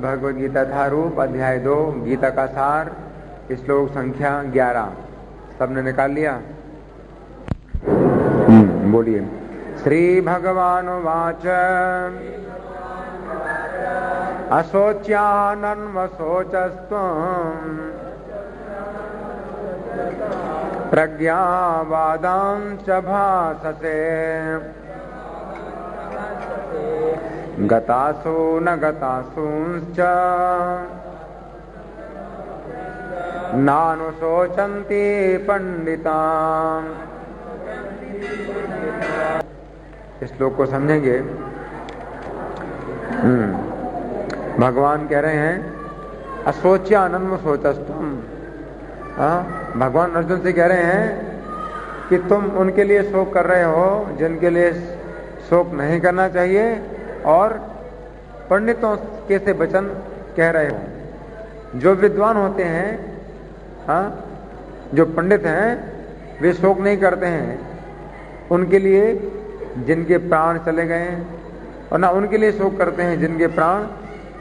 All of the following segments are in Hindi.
भगवद गीता था रूप, अध्याय 2, गीता का सार, श्लोक संख्या 11। सबने निकाल लिया? बोलिए। श्री भगवानुवाच अशोच्यानन्वशोचस्त्वम् प्रज्ञावादां च भाससे गतासु न गतासूंश्च नानुशोचन्ति पंडिताः। इस श्लोक को समझेंगे। भगवान कह रहे हैं अशोच्यानन्व शोचस्तुम। भगवान अर्जुन से कह रहे हैं कि तुम उनके लिए शोक कर रहे हो जिनके लिए शोक नहीं करना चाहिए, और पंडितों के से वचन कह रहे हो। जो विद्वान होते हैं, जो पंडित हैं, वे शोक नहीं करते हैं उनके लिए जिनके प्राण चले गए हैं, और ना उनके लिए शोक करते हैं जिनके प्राण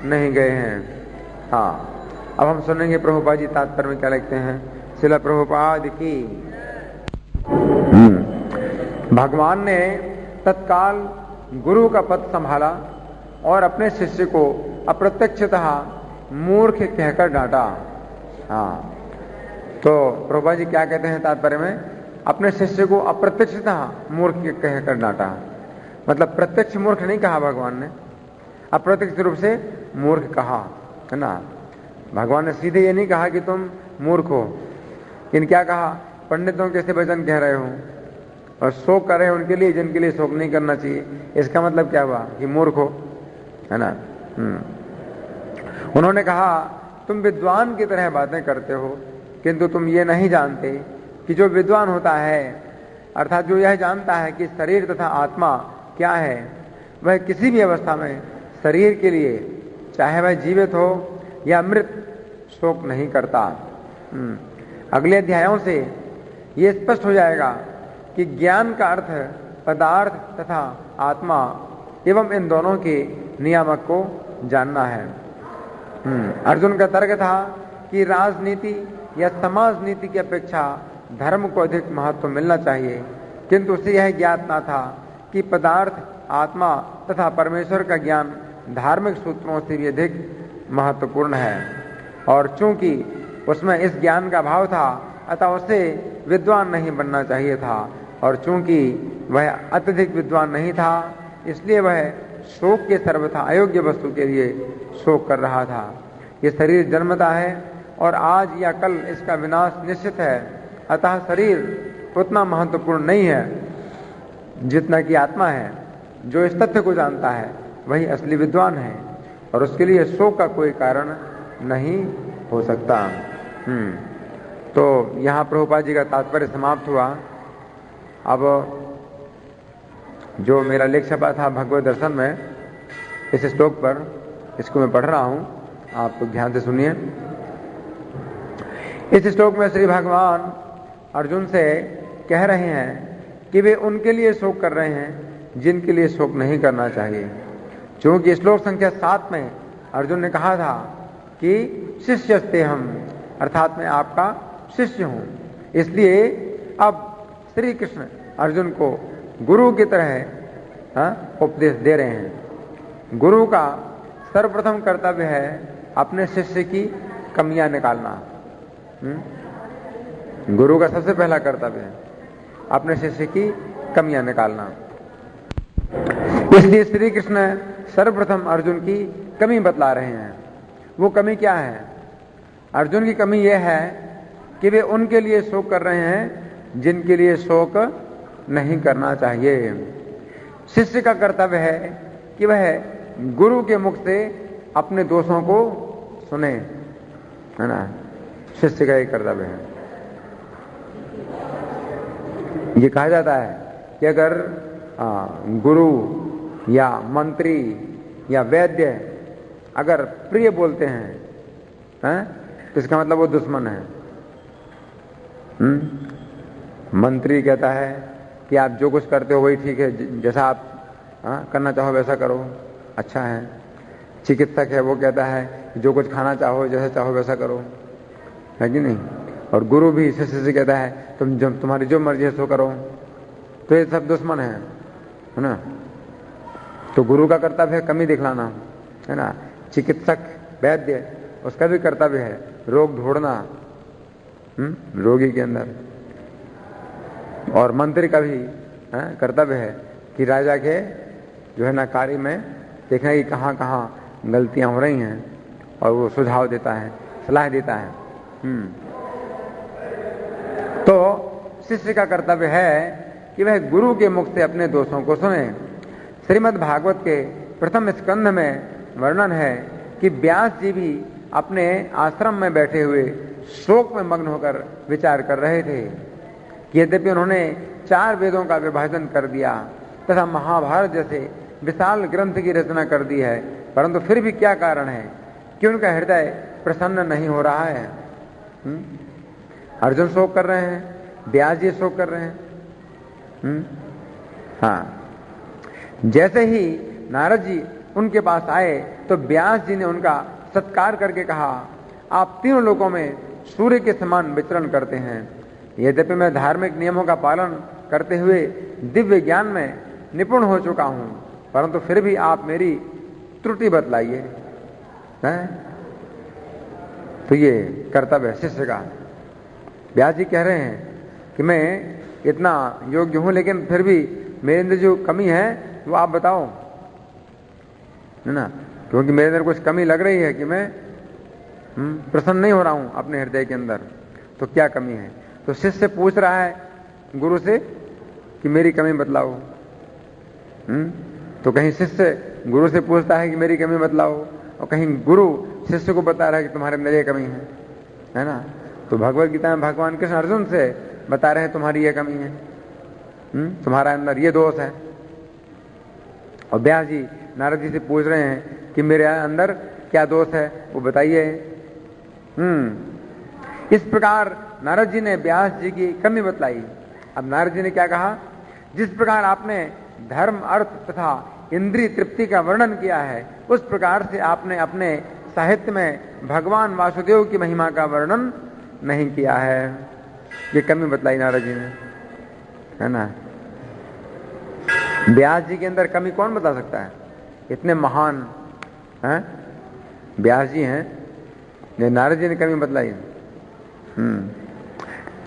नहीं गए हैं। अब हम सुनेंगे प्रभुपाद जी तात्पर्य में क्या लिखते हैं। श्रील प्रभुपाद की। भगवान ने तत्काल गुरु का पद संभाला और अपने शिष्य को अप्रत्यक्षतः मूर्ख कहकर डांटा। तो प्रभुपाद जी क्या कहते हैं तात्पर्य में? अपने शिष्य को अप्रत्यक्षतः मूर्ख कहकर डांटा। मतलब प्रत्यक्ष मूर्ख नहीं कहा भगवान ने, अप्रत्यक्ष रूप से मूर्ख कहा, है ना। भगवान ने सीधे ये नहीं कहा कि तुम मूर्ख हो, लेकिन क्या कहा? पंडितों के से वचन कह रहे हो और शोक कर रहे हो उनके लिए जिनके लिए शोक नहीं करना चाहिए। इसका मतलब क्या हुआ? कि मूर्ख हो, है ना। उन्होंने कहा तुम विद्वान की तरह बातें करते हो, किंतु तुम ये नहीं जानते कि जो विद्वान होता है, अर्थात जो यह जानता है कि शरीर तथा आत्मा क्या है, वह किसी भी अवस्था में शरीर के लिए, चाहे वह जीवित हो या मृत, शोक नहीं करता। अगले अध्यायों से यह स्पष्ट हो जाएगा कि ज्ञान का अर्थ पदार्थ तथा आत्मा एवं इन दोनों के नियामक को जानना है। अर्जुन का तर्क था कि राजनीति या समाज नीति की अपेक्षा धर्म को अधिक महत्व मिलना चाहिए, किंतु उसे यह ज्ञात न था कि पदार्थ, आत्मा तथा परमेश्वर का ज्ञान धार्मिक सूत्रों से भी अधिक महत्वपूर्ण है। और चूंकि उसमें इस ज्ञान का भाव था, अतः उसे विद्वान नहीं बनना चाहिए था, और चूंकि वह अत्यधिक विद्वान नहीं था, इसलिए वह शोक के सर्वथा अयोग्य वस्तु के लिए शोक कर रहा था। ये शरीर जन्मता है और आज या कल इसका विनाश निश्चित है, अतः शरीर उतना महत्वपूर्ण नहीं है जितना कि आत्मा है। जो इस तथ्य को जानता है वही असली विद्वान है, और उसके लिए शोक का कोई कारण नहीं हो सकता। तो यहाँ प्रभुपाद जी का तात्पर्य समाप्त हुआ। अब जो मेरा लेख छपा था भगवत दर्शन में इस श्लोक पर, इसको मैं पढ़ रहा हूँ, आप ध्यान से सुनिए। इस श्लोक में श्री भगवान अर्जुन से कह रहे हैं कि वे उनके लिए शोक कर रहे हैं जिनके लिए शोक नहीं करना चाहिए। क्योंकि श्लोक संख्या 7 में अर्जुन ने कहा था कि शिष्यस्ते हम, अर्थात मैं आपका शिष्य हूं। इसलिए अब श्री कृष्ण अर्जुन को गुरु की तरह उपदेश दे रहे हैं। गुरु का सर्वप्रथम कर्तव्य है अपने शिष्य की कमियां निकालना। गुरु का सबसे पहला कर्तव्य है अपने शिष्य की कमियां निकालना। इसलिए श्री कृष्ण सर्वप्रथम अर्जुन की कमी बतला रहे हैं। वो कमी क्या है? अर्जुन की कमी यह है कि वे उनके लिए शोक कर रहे हैं जिनके लिए शोक नहीं करना चाहिए। शिष्य का कर्तव्य है कि वह गुरु के मुख से अपने दोषों को सुने, है ना। शिष्य का एक कर्तव्य है। ये कहा जाता है कि अगर गुरु या मंत्री या वैद्य अगर प्रिय बोलते हैं, तो इसका मतलब वो दुश्मन है। मंत्री कहता है कि आप जो कुछ करते हो वही ठीक है, जैसा आप करना चाहो वैसा करो, अच्छा है। चिकित्सक है वो कहता है कि जो कुछ खाना चाहो, जैसा चाहो वैसा करो, है कि नहीं। और गुरु भी शिष्य से कहता है तुम जब तुम्हारी जो मर्जी है सो करो। तो ये सब दुश्मन है ना। तो गुरु का कर्तव्य है कमी दिखलाना, है ना। चिकित्सक वैद्य उसका भी कर्तव्य है रोग ढूंढना रोगी के अंदर। और मंत्री का भी कर्तव्य है कि राजा के जो है ना कार्य में देखना कि कहाँ कहाँ गलतियां हो रही हैं और वो सुझाव देता है, सलाह देता है। तो शिष्य का कर्तव्य है कि वह गुरु के मुख से अपने दोषों को सुने। श्रीमद् भागवत के प्रथम स्कंध में वर्णन है कि व्यास जी भी अपने आश्रम में बैठे हुए शोक में मग्न होकर विचार कर रहे थे। यद्यपि उन्होंने 4 वेदों का विभाजन कर दिया तथा महाभारत जैसे विशाल ग्रंथ की रचना कर दी है, परंतु फिर भी क्या कारण है कि उनका हृदय प्रसन्न नहीं हो रहा है। अर्जुन शोक कर रहे हैं, व्यास जी शोक कर रहे हैं। हाँ, जैसे ही नारद जी उनके पास आए तो व्यास जी ने उनका सत्कार करके कहा, आप तीनों लोकों में सूर्य के समान विचरण करते हैं। यद्यपि मैं धार्मिक नियमों का पालन करते हुए दिव्य ज्ञान में निपुण हो चुका हूं, परंतु फिर भी आप मेरी त्रुटि बतलाइए। तो ये कर्तव्य है शिष्य का। व्यास जी कह रहे हैं कि मैं इतना योग्य हूं, लेकिन फिर भी मेरे अंदर जो कमी है वो आप बताओ, है ना। क्योंकि मेरे अंदर कुछ कमी लग रही है कि मैं प्रसन्न नहीं हो रहा हूं अपने हृदय के अंदर। तो क्या कमी है? तो शिष्य पूछ रहा है गुरु से कि मेरी कमी बतलाओ। तो कहीं शिष्य गुरु से पूछता है कि मेरी कमी बतलाओ, और कहीं गुरु शिष्य को बता रहा है कि तुम्हारे अंदर ये कमी है ना। तो भगवत गीता में भगवान कृष्ण अर्जुन से बता रहे हैं तुम्हारी ये कमी है, तुम्हारा अंदर ये दोष है। और व्यास जी नारद जी से पूछ रहे हैं कि मेरे अंदर क्या दोष है वो बताइए। इस प्रकार नारद जी ने व्यास जी की कमी बतलाई। अब नारद जी ने क्या कहा, जिस प्रकार आपने धर्म अर्थ तथा इंद्रिय तृप्ति का वर्णन किया है, उस प्रकार से आपने अपने साहित्य में भगवान वासुदेव की महिमा का वर्णन नहीं किया है। ये कमी बतलाई नारद जी ने, है ना। व्यास जी के अंदर कमी कौन बता सकता है? इतने महान हैं व्यास जी हैं, नारद जी ने कमी बतलाई।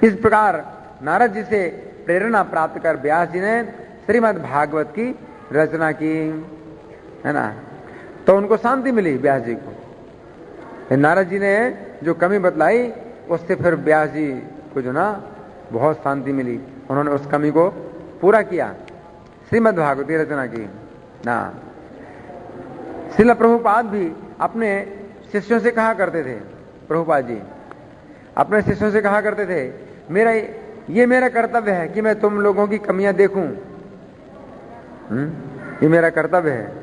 इस प्रकार नारद जी से प्रेरणा प्राप्त कर व्यास जी ने श्रीमद् भागवत की रचना की, है ना। तो उनको शांति मिली व्यास जी को। नारद जी ने जो कमी बतलाई उससे फिर व्यास जी को जो ना बहुत शांति मिली। उन्होंने उस कमी को पूरा किया, श्रीमद् भागवत की रचना की ना। श्रील प्रभुपाद भी अपने शिष्यों से कहा करते थे, प्रभुपाद जी अपने शिष्यों से कहा करते थे, ये मेरा कर्तव्य है कि मैं तुम लोगों की कमियां देखूं। ये मेरा कर्तव्य है।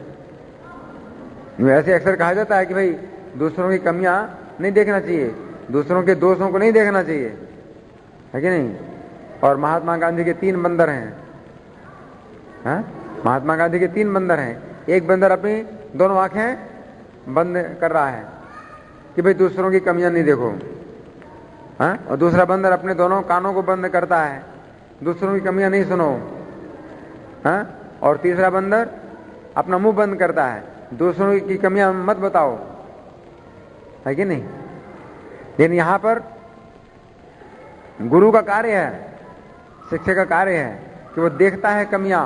ऐसे अक्सर कहा जाता है कि भाई दूसरों की कमियां नहीं देखना चाहिए, दूसरों के दोषों को नहीं देखना चाहिए, है कि नहीं। और महात्मा गांधी के 3 बंदर हैं, महात्मा गांधी के 3 बंदर हैं। एक बंदर अपनी दोनों आंखें बंद कर रहा है कि भाई दूसरों की कमियां नहीं देखो, और दूसरा बंदर अपने दोनों कानों को बंद करता है, दूसरों की कमियां नहीं सुनो, और तीसरा बंदर अपना मुंह बंद करता है, दूसरों की कमियां मत बताओ, है कि नहीं। लेकिन यहां पर गुरु का कार्य है, शिक्षक का कार्य है कि वो देखता है कमियां,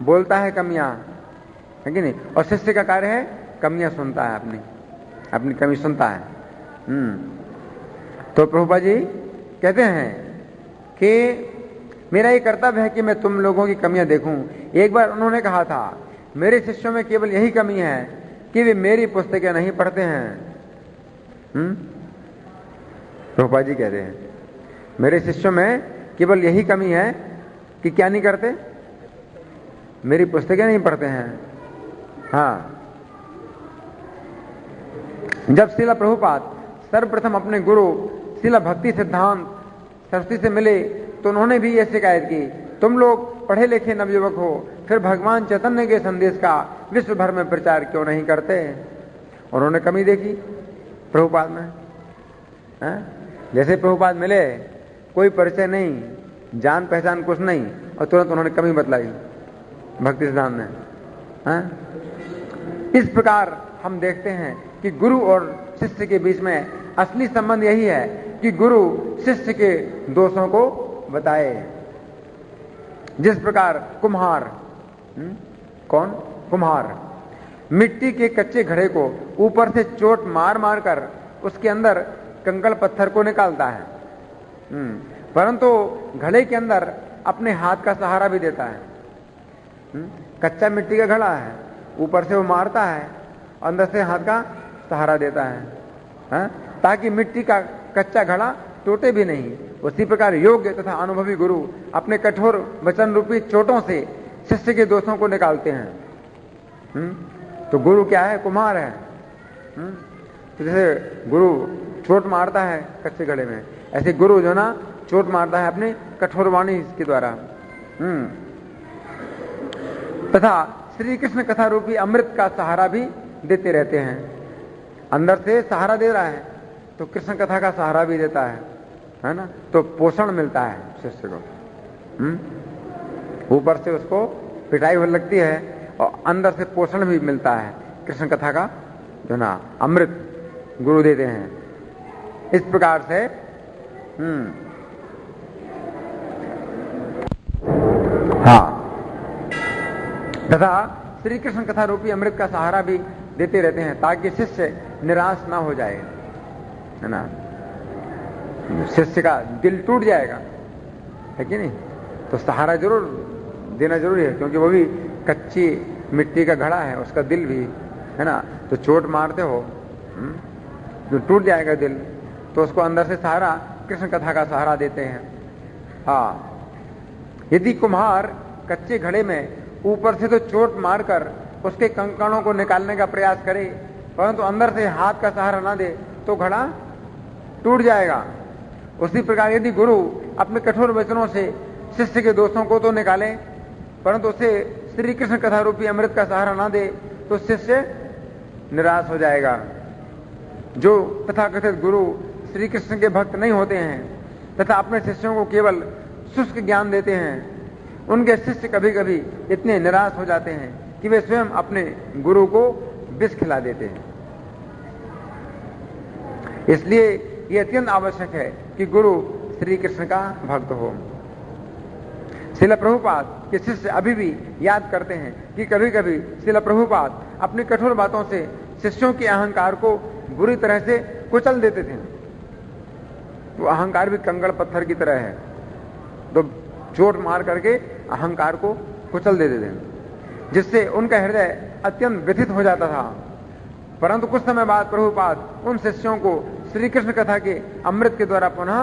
बोलता है कमियां, है कि नहीं। और शिष्य का कार्य है कमियां सुनता है, अपनी कमी सुनता है। तो प्रभुपाद जी कहते हैं कि मेरा ये कर्तव्य है कि मैं तुम लोगों की कमियां देखूं। एक बार उन्होंने कहा था, मेरे शिष्यों में केवल यही कमी है कि वे मेरी पुस्तकें नहीं पढ़ते हैं। प्रभुपाद जी कहते हैं मेरे शिष्यों में केवल यही कमी है कि क्या नहीं करते, मेरी पुस्तकें नहीं पढ़ते हैं। हाँ, जब श्रील प्रभुपाद सर्वप्रथम अपने गुरु श्रील भक्ति सिद्धांत सरस्वती से मिले तो उन्होंने भी यह शिकायत की, तुम लोग पढ़े लिखे नवयुवक हो, फिर भगवान चैतन्य के संदेश का विश्व भर में प्रचार क्यों नहीं करते? उन्होंने कमी देखी प्रभुपाद में। जैसे प्रभुपाद मिले, कोई परिचय नहीं, जान पहचान कुछ नहीं, और तुरंत उन्होंने कमी बतलाई भक्ति सिद्धांत में। इस प्रकार हम देखते हैं कि गुरु और शिष्य के बीच में असली संबंध यही है कि गुरु शिष्य के दोषों को बताए। जिस प्रकार कुम्हार, कौन? कुम्हार मिट्टी के कच्चे घड़े को ऊपर से चोट मार मार कर उसके अंदर कंकड़ पत्थर को निकालता है, परंतु घड़े के अंदर अपने हाथ का सहारा भी देता है। कच्चा मिट्टी का घड़ा है, ऊपर से वो मारता है, अंदर से हाथ का सहारा देता है, ताकि मिट्टी का कच्चा घड़ा टूटे भी नहीं। उसी प्रकार योग्य तथा अनुभवी गुरु अपने कठोर वचन रूपी चोटों से शिष्य के दोषों को निकालते हैं। तो गुरु क्या है? कुम्हार है। तो जैसे गुरु चोट मारता है कच्चे घड़े में, ऐसे गुरु जो ना चोट मारता है अपने कठोर वाणी के द्वारा। तथा श्री कृष्ण कथा रूपी अमृत का सहारा भी देते रहते हैं। अंदर से सहारा दे रहा है तो कृष्ण कथा का सहारा भी देता है ना? तो पोषण मिलता है शिष्य को। ऊपर से उसको पिटाई हो लगती है और अंदर से पोषण भी मिलता है। कृष्ण कथा का जो ना अमृत गुरु देते हैं। इस प्रकार से हाँ, तथा श्री कृष्ण कथा रूपी अमृत का सहारा भी देते रहते हैं ताकि शिष्य निराश ना हो जाए, है ना? शिष्य का दिल टूट जाएगा, है कि नहीं? तो सहारा जरूर देना जरूरी है, क्योंकि वो भी कच्ची मिट्टी का घड़ा है, उसका दिल भी, है ना? तो चोट मारते हो तो टूट जाएगा दिल, तो उसको अंदर से सहारा कृष्ण कथा का सहारा देते हैं। हाँ, यदि कुम्हार कच्चे घड़े में ऊपर से तो चोट मारकर उसके कंकड़ों को निकालने का प्रयास करे, परंतु अंदर से हाथ का सहारा ना दे तो घड़ा टूट जाएगा। उसी प्रकार यदि गुरु अपने कठोर वचनों से शिष्य के दोषों को तो निकाले, परंतु उसे श्री कृष्ण कथा रूपी अमृत का सहारा ना दे तो शिष्य निराश हो जाएगा। जो तथाकथित गुरु श्री कृष्ण के भक्त नहीं होते हैं तथा अपने शिष्यों को केवल शुष्क ज्ञान देते हैं, उनके शिष्य कभी कभी इतने निराश हो जाते हैं कि वे स्वयं अपने गुरु को विष खिला देते हैं। इसलिए यह अत्यंत आवश्यक है कि गुरु श्री कृष्ण का भक्त हो। श्रील प्रभुपाद के शिष्य अभी भी याद करते हैं कि कभी कभी श्रील प्रभुपाद अपनी कठोर बातों से शिष्यों के अहंकार को बुरी तरह से कुचल देते थे। तो अहंकार भी कंकड़ पत्थर की तरह है, तो चोट मार करके अहंकार को कुचल देते थे, जिससे उनका हृदय अत्यंत व्यथित हो जाता था। परंतु कुछ समय बाद प्रभुपाद उन शिष्यों को श्री कृष्ण कथा के अमृत के द्वारा पुनः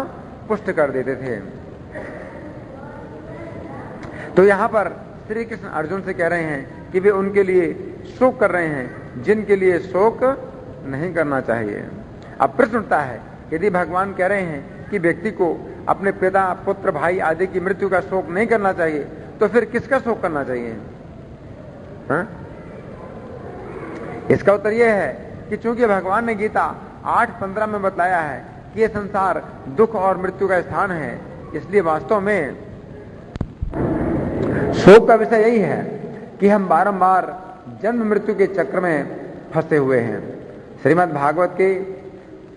पुष्ट कर देते थे। तो यहां पर श्री कृष्ण अर्जुन से कह रहे हैं कि वे उनके लिए शोक कर रहे हैं जिनके लिए शोक नहीं करना चाहिए। अब प्रश्न उठता है, यदि भगवान कह रहे हैं कि व्यक्ति को अपने पिता, पुत्र, भाई आदि की मृत्यु का शोक नहीं करना चाहिए, तो फिर किसका शोक करना चाहिए? इसका उत्तर यह है कि चूंकि भगवान ने गीता 8:15 में बताया है कि यह संसार दुख और मृत्यु का स्थान है, इसलिए वास्तव में शोक का विषय यही है कि हम बारंबार जन्म मृत्यु के चक्र में फंसे हुए हैं। श्रीमद् भागवत के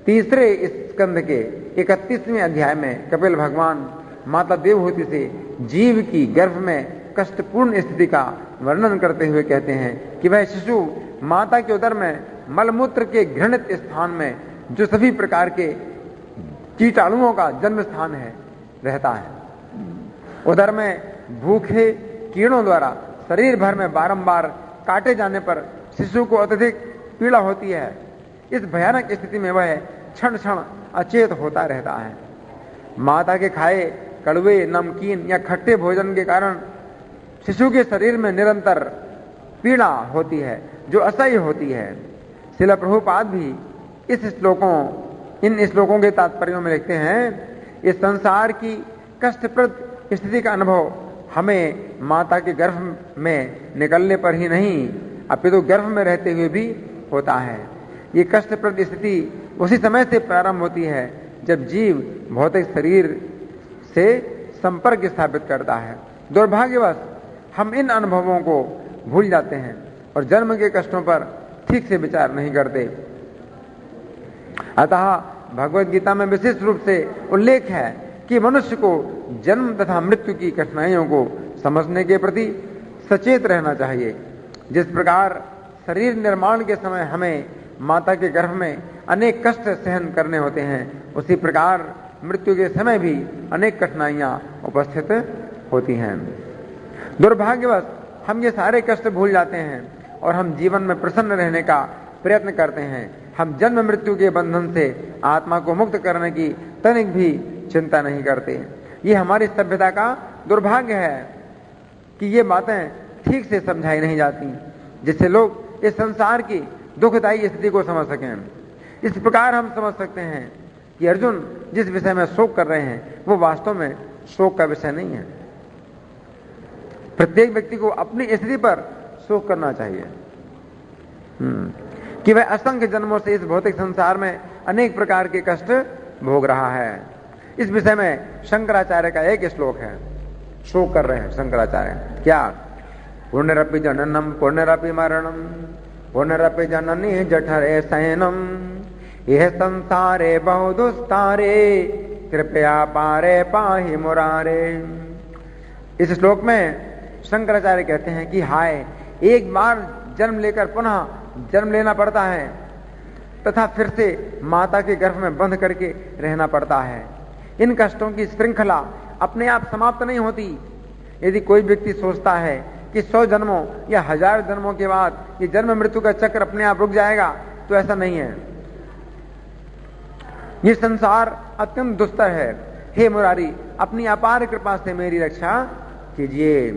3 स्कंध के 31वें अध्याय में कपिल भगवान माता देवहूति से जीव की गर्भ में कष्टपूर्ण स्थिति का वर्णन करते हुए कहते हैं कि वह शिशु माता के उदर में मलमूत्र के घृणित स्थान में, जो सभी प्रकार के कीटाणुओं का जन्म स्थान है, रहता है। उदर में भूखे कीड़ों द्वारा शरीर भर में बारंबार काटे जाने पर शिशु को अत्यधिक पीड़ा होती है। इस भयानक स्थिति में वह क्षण क्षण अचेत होता रहता है। माता के खाए कड़वे, नमकीन या खट्टे भोजन के कारण शिशु के शरीर में निरंतर पीड़ा होती है, जो असह्य होती है। श्रील प्रभुपाद भी इन श्लोकों के तात्पर्यों में लिखते हैं, इस संसार की कष्टप्रद स्थिति का अनुभव हमें माता के गर्भ में निकलने पर ही नहीं, अपितु गर्भ में रहते हुए भी होता है। ये कष्टप्रद स्थिति उसी समय से प्रारंभ होती है जब जीव भौतिक शरीर से संपर्क स्थापित करता है। दुर्भाग्यवश हम इन अनुभवों को भूल जाते हैं और जन्म के कष्टों पर ठीक से विचार नहीं करते। अतः भगवत गीता में विशेष रूप से उल्लेख है कि मनुष्य को जन्म तथा मृत्यु की कठिनाइयों को समझने के प्रति सचेत रहना चाहिए। जिस प्रकार शरीर निर्माण के समय हमें माता के गर्भ में अनेक कष्ट सहन करने होते हैं, उसी प्रकार मृत्यु के समय भी अनेक कठिनाइयां उपस्थित होती हैं। दुर्भाग्यवश हम ये सारे कष्ट भूल जाते हैं और हम जीवन में प्रसन्न रहने का प्रयत्न करते हैं। हम जन्म मृत्यु के बंधन से आत्मा को मुक्त करने की तनिक भी चिंता नहीं करते। ये हमारी सभ्यता का दुर्भाग्य है कि ये बातें ठीक से समझाई नहीं जाती, जिससे लोग इस संसार की दुखदायी स्थिति को समझ सकें। इस प्रकार हम समझ सकते हैं कि अर्जुन जिस विषय में शोक कर रहे हैं वो वास्तव में शोक का विषय नहीं है। प्रत्येक व्यक्ति को अपनी स्थिति पर शोक करना चाहिए कि वह असंख्य जन्मों से इस भौतिक संसार में अनेक प्रकार के कष्ट भोग रहा है। इस विषय में शंकराचार्य का एक श्लोक है। शोक कर रहे हैं शंकराचार्य, क्या? पुण्यरपि जननम पुण्यरपि मरणम पुण्यरपि जननी जठरे शयनम यह संसारे बहु दुस्तारे कृपया पारे पाहि मुरारे। इस श्लोक में शंकराचार्य कहते हैं कि हाय, एक बार जन्म लेकर पुनः जन्म लेना पड़ता है तथा फिर से माता के गर्भ में बंध करके रहना पड़ता है। इन कष्टों की श्रृंखला अपने आप समाप्त नहीं होती। यदि कोई व्यक्ति सोचता है कि 100 जन्मों या 1000 जन्मों के बाद ये जन्म मृत्यु का चक्र अपने आप रुक जाएगा, तो ऐसा नहीं है। ये संसार अत्यंत दुस्तर है। हे मुरारी, अपनी अपार कृपा से मेरी रक्षा कीजिए।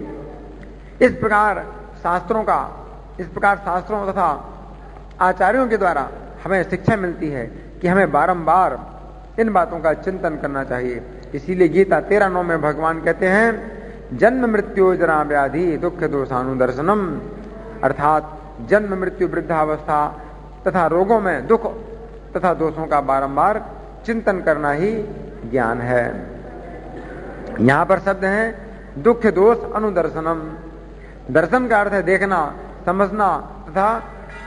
इस प्रकार शास्त्रों तथा आचार्यों के द्वारा हमें शिक्षा मिलती है कि हमें बारंबार इन बातों का चिंतन करना चाहिए। इसीलिए गीता 13:9 में भगवान कहते हैं, जन्म मृत्यु जरा व्याधि दुख दोषानुदर्शनम, अर्थात जन्म मृत्यु वृद्धावस्था तथा रोगों में दुख तथा दोषों का बारंबार चिंतन करना ही ज्ञान है। यहां पर शब्द हैं दुख दोष अनुदर्शनम। दर्शन का अर्थ है देखना, समझना तथा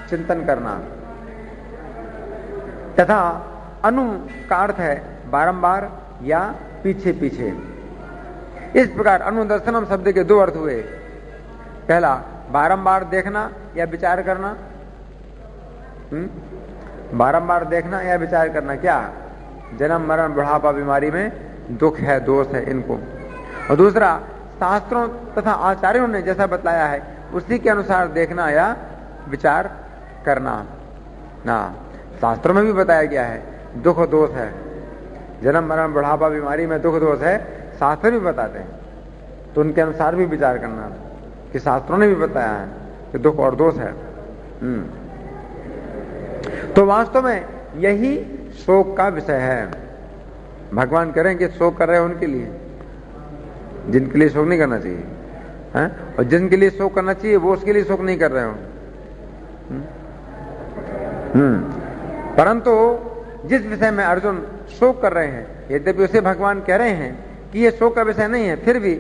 चिंतन करना, तथा अनु का अर्थ है बारंबार या पीछे पीछे। इस प्रकार अनुदर्शनम शब्द के 2 अर्थ हुए। पहला, बारंबार देखना या विचार करना। बारंबार देखना या विचार करना, क्या? जन्म मरण बुढ़ापा बीमारी में दुख है, दोष है इनको। और दूसरा, शास्त्रों तथा आचार्यों ने जैसा बताया है उसी के अनुसार देखना या विचार करना। ना, शास्त्रों में भी बताया गया है दुख दोष है, जन्म मरण बुढ़ापा बीमारी में दुख दोष है, शास्त्र भी बताते हैं, तो उनके अनुसार भी विचार करना कि शास्त्रों ने भी बताया है कि दुख और दोष है। तो वास्तव में यही शोक का विषय है। भगवान करें कि शोक कर रहे हैं उनके लिए, जिनके लिए शोक नहीं करना चाहिए है? और जिनके लिए शोक करना चाहिए वो उसके लिए शोक नहीं कर रहे हो। परंतु जिस विषय में अर्जुन शोक कर रहे हैं, यद्यपि उसे भगवान कह रहे हैं कि ये शोक का विषय नहीं है, फिर भी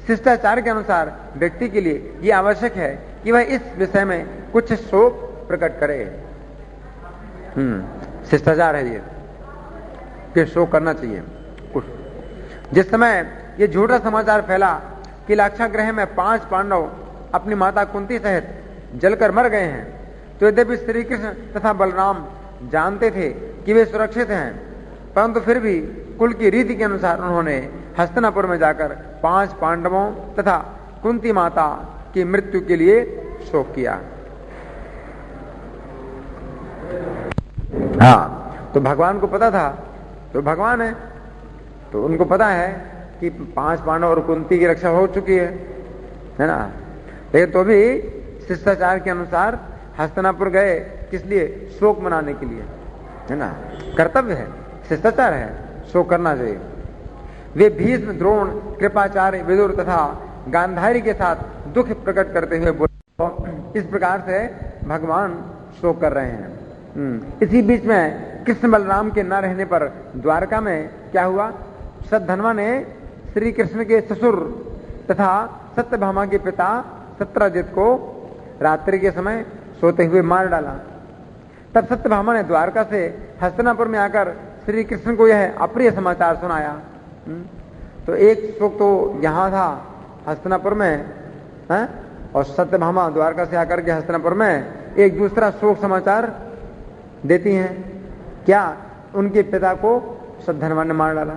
शिष्टाचार के अनुसार व्यक्ति के लिए यह आवश्यक है कि वह इस विषय में कुछ शोक प्रकट करे। शिष्टाचार है ये कि शोक करना चाहिए कुछ। जिस समय ये झूठा समाचार फैला कि लाक्षागृह में 5 पांडव अपनी माता कुंती सहित जलकर मर गए हैं, तो यद्यपि श्री कृष्ण तथा बलराम जानते थे कि वे सुरक्षित हैं, परंतु फिर भी कुल की रीति के अनुसार उन्होंने हस्तिनापुर में जाकर 5 पांडवों तथा कुंती माता की मृत्यु के लिए शोक किया। हाँ, तो भगवान को पता था, तो भगवान है तो उनको पता है कि 5 पांडव और कुंती की रक्षा हो चुकी है ना। लेकिन तो भी शिष्टाचार के अनुसार हस्तिनापुर गए, किस लिए? शोक मनाने के लिए, है ना। कर्तव्य है, शिष्टाचार है, शोक करना चाहिए। वे भीष्म, द्रोण, कृपाचार्य, विदुर तथा गांधारी के साथ दुख प्रकट करते हुए बोले। इस प्रकार से भगवान शोक कर रहे हैं। इसी बीच में कृष्ण बलराम के न रहने पर द्वारका में क्या हुआ, सद्धन्वा ने श्री कृष्ण के ससुर तथा सत्यभामा के पिता सत्यजित को रात्रि के समय सोते हुए मार डाला। तब सत्यभामा ने द्वारका से हस्तिनापुर में आकर श्री कृष्ण को यह अप्रिय समाचार सुनाया। तो एक शोक तो यहां था हस्तिनापुर में है, और सत्यभामा द्वारका से आकर के हस्तिनापुर में एक दूसरा शोक समाचार देती हैं। क्या, उनके पिता को सद्धन्वा ने मार डाला।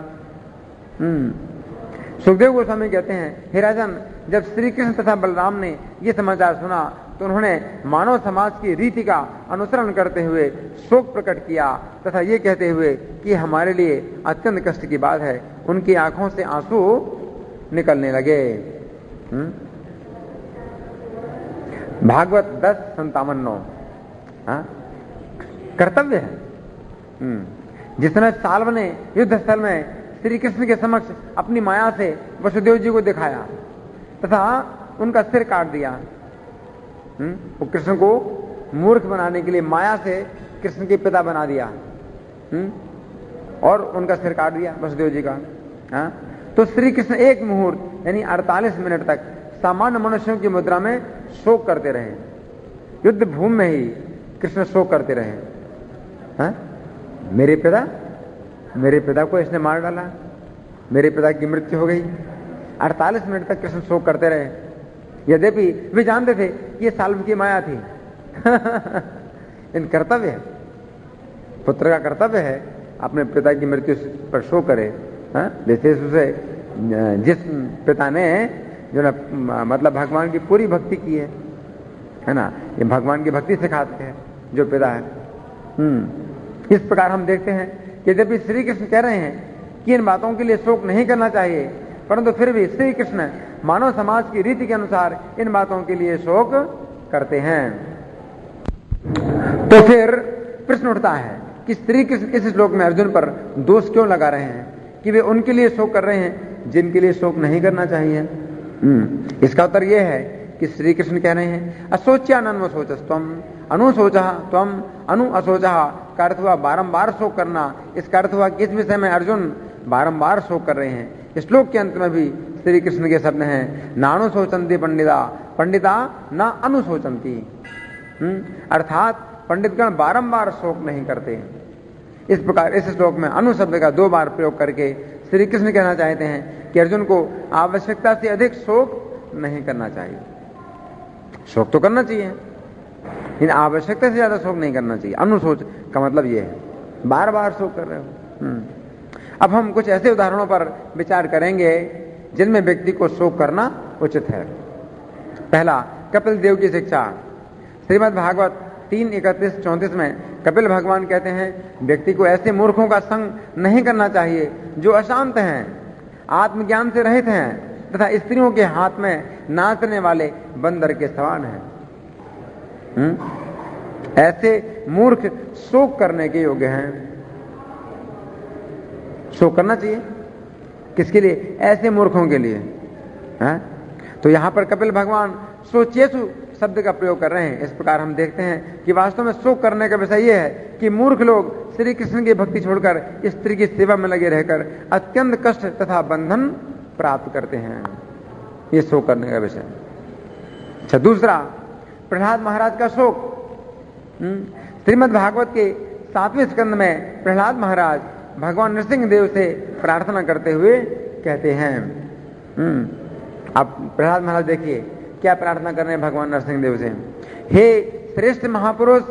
सुखदेव गोस्वामी कहते हैं, हे राजन, जब श्री कृष्ण तथा बलराम ने यह समाचार सुना तो उन्होंने मानव समाज की रीति का अनुसरण करते हुए शोक प्रकट किया तथा ये कहते हुए कि हमारे लिए अत्यंत कष्ट की बात है, उनकी आंखों से आंसू निकलने लगे। भागवत 10:57 कर्तव्य है। जिस समय साल्व ने युद्ध स्थल में श्री कृष्ण के समक्ष अपनी माया से वसुदेव जी को दिखाया तथा उनका सिर काट दिया। वो कृष्ण को मूर्ख बनाने के लिए माया से कृष्ण के पिता बना दिया और उनका सिर काट दिया वसुदेव जी का। तो श्री कृष्ण एक मुहूर्त यानी 48 मिनट तक सामान्य मनुष्यों की मुद्रा में शोक करते रहे। युद्ध भूमि में ही कृष्ण शोक करते रहे। मेरे पिता को इसने मार डाला, मेरे पिता की मृत्यु हो गई। 48 मिनट तक कृष्ण शोक करते रहे, यद्यपि वे जानते थे कि ये साल्व की माया थी। इन कर्तव्य है, पुत्र का कर्तव्य है अपने पिता की मृत्यु पर शोक करे। जैसे उसे जिस पिता ने जो ना मतलब भगवान की पूरी भक्ति की है ना, ये भगवान की भक्ति सिखाते हैं जो पिता है। इस प्रकार हम देखते हैं कि यद्यपि श्री कृष्ण कह रहे हैं कि इन बातों के लिए शोक नहीं करना चाहिए, परंतु फिर भी श्री कृष्ण मानव समाज की रीति के अनुसार इन बातों के लिए शोक करते हैं। तो फिर प्रश्न उठता है कि श्री कृष्ण इस श्लोक में अर्जुन पर दोष क्यों लगा रहे हैं कि वे उनके लिए शोक कर रहे हैं जिनके लिए शोक नहीं करना चाहिए। इसका उत्तर यह है कि श्री कृष्ण कह रहे हैं, अशोच्यानन्व सोचस्तम अनुशोचा त्वम अनु अशोचा का अर्थ हुआ बारंबार शोक करना। इसका अर्थ हुआ कि इस विषय में अर्जुन बारंबार शोक कर रहे हैं। श्लोक के अंत में भी श्री कृष्ण के शब्द हैं, नानुशोचंती पंडिता पंडिता ना अनुशोचंती, अर्थात पंडितगण बारंबार शोक नहीं करते। इस प्रकार इस श्लोक में अनु शब्द का 2 बार प्रयोग करके श्री कृष्ण कहना चाहते हैं कि अर्जुन को आवश्यकता से अधिक शोक नहीं करना चाहिए। शोक तो करना चाहिए, लेकिन आवश्यकता से ज्यादा शोक नहीं करना चाहिए। अनुशोच का मतलब यह है बार बार शोक कर रहे हो। अब हम कुछ ऐसे उदाहरणों पर विचार करेंगे जिनमें व्यक्ति को शोक करना उचित है। पहला, कपिल देव की शिक्षा। श्रीमद् भागवत 3:31-34 में कपिल भगवान कहते हैं, व्यक्ति को ऐसे मूर्खों का संग नहीं करना चाहिए जो अशांत हैं, आत्मज्ञान से रहित हैं तथा स्त्रियों के हाथ में नाचने वाले बंदर के समान हैं। ऐसे मूर्ख शोक करने के योग्य हैं। शोक करना चाहिए किसके लिए? ऐसे मूर्खों के लिए। तो यहां पर कपिल भगवान सोचेसु शब्द का प्रयोग कर रहे हैं। इस प्रकार हम देखते हैं कि वास्तव में शोक करने का विषय यह है कि मूर्ख लोग श्री कृष्ण की भक्ति छोड़कर स्त्री की सेवा में लगे रहकर अत्यंत कष्ट तथा बंधन प्राप्त करते हैं। ये शोक करने का विषय। अच्छा, दूसरा, प्रहलाद महाराज का शोक। श्रीमद् भागवत के 7वें स्कंद में प्रहलाद महाराज भगवान नरसिंह देव से प्रार्थना करते हुए कहते हैं। अब प्रहलाद महाराज देखिए क्या प्रार्थना कर रहे हैं भगवान नरसिंह देव से। हे श्रेष्ठ महापुरुष,